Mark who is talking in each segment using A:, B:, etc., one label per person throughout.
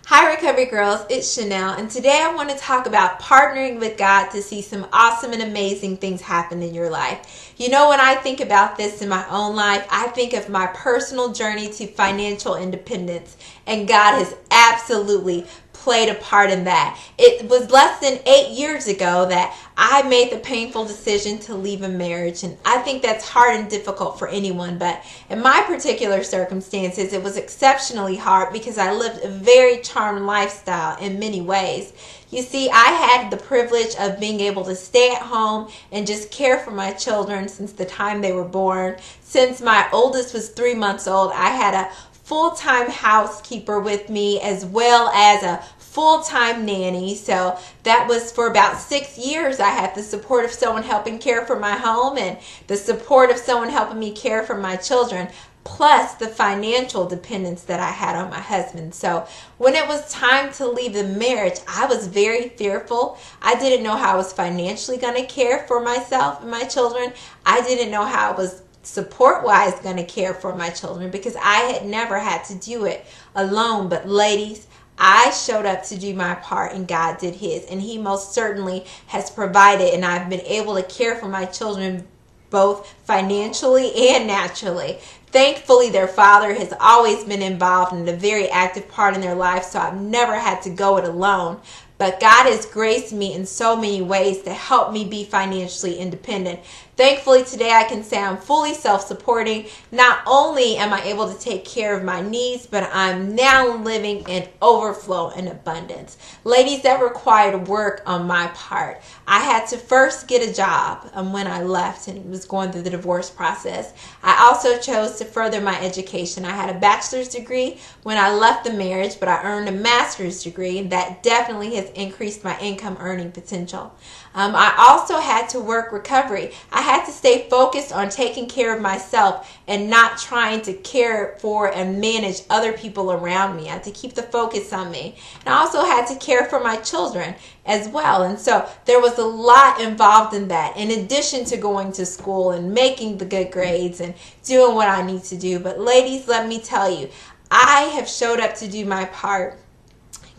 A: Hi Recovery Girls, it's Chenille, and today I want to talk about partnering with God to see some awesome and amazing things happen in your life. You know, when I think about this in my own life, I think of my personal journey to financial independence, and God has absolutely played a part in that. It was less than 8 years ago that I made the painful decision to leave a marriage, and I think that's hard and difficult for anyone, but in my particular circumstances it was exceptionally hard because I lived a very charmed lifestyle in many ways. You see, I had the privilege of being able to stay at home and just care for my children since the time they were born. Since my oldest was 3 months old, I had a full-time housekeeper with me as well as a full-time nanny. So that was for about 6 years. I had the support of someone helping care for my home and the support of someone helping me care for my children, plus the financial dependence that I had on my husband. So when it was time to leave the marriage, I was very fearful. I didn't know how I was financially going to care for myself and my children. I didn't know how I was support-wise going to care for my children because I had never had to do it alone. But ladies, I showed up to do my part and God did his, and he most certainly has provided, and I've been able to care for my children both financially and naturally. Thankfully, their father has always been involved in a very active part in their life, so I've never had to go it alone. But God has graced me in so many ways to help me be financially independent. Thankfully, today I can say I'm fully self-supporting. Not only am I able to take care of my needs, but I'm now living in overflow and abundance. Ladies, that required work on my part. I had to first get a job when I left and was going through the divorce process. I also chose to further my education. I had a bachelor's degree when I left the marriage, but I earned a master's degree, and that definitely has increased my income earning potential. I also had to work recovery. I had to stay focused on taking care of myself and not trying to care for and manage other people around me. I had to keep the focus on me. And I also had to care for my children as well. And so there was a lot involved in that, in addition to going to school and making the good grades and doing what I need to do. But ladies, let me tell you, I have showed up to do my part.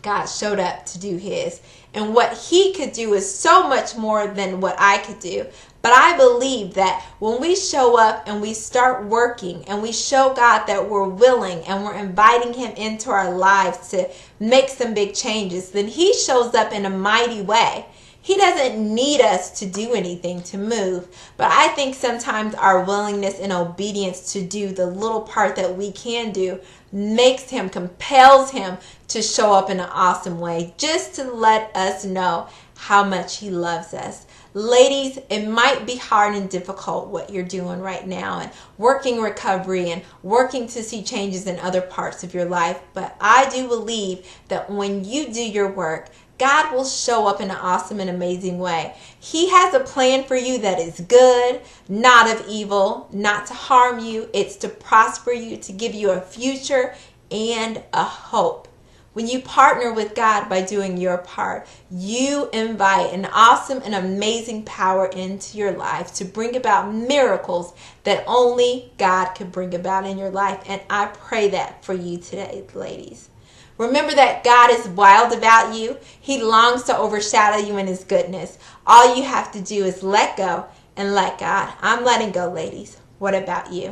A: God showed up to do his. And what he could do is so much more than what I could do. But I believe that when we show up and we start working and we show God that we're willing and we're inviting him into our lives to make some big changes, then he shows up in a mighty way. He doesn't need us to do anything to move, but I think sometimes our willingness and obedience to do the little part that we can do compels him to show up in an awesome way, just to let us know how much he loves us. Ladies, it might be hard and difficult what you're doing right now and working recovery and working to see changes in other parts of your life, but I do believe that when you do your work, God will show up in an awesome and amazing way. He has a plan for you that is good, not of evil, not to harm you. It's to prosper you, to give you a future and a hope. When you partner with God by doing your part, you invite an awesome and amazing power into your life to bring about miracles that only God can bring about in your life. And I pray that for you today, ladies. Remember that God is wild about you. He longs to overshadow you in his goodness. All you have to do is let go and let God. I'm letting go, ladies. What about you?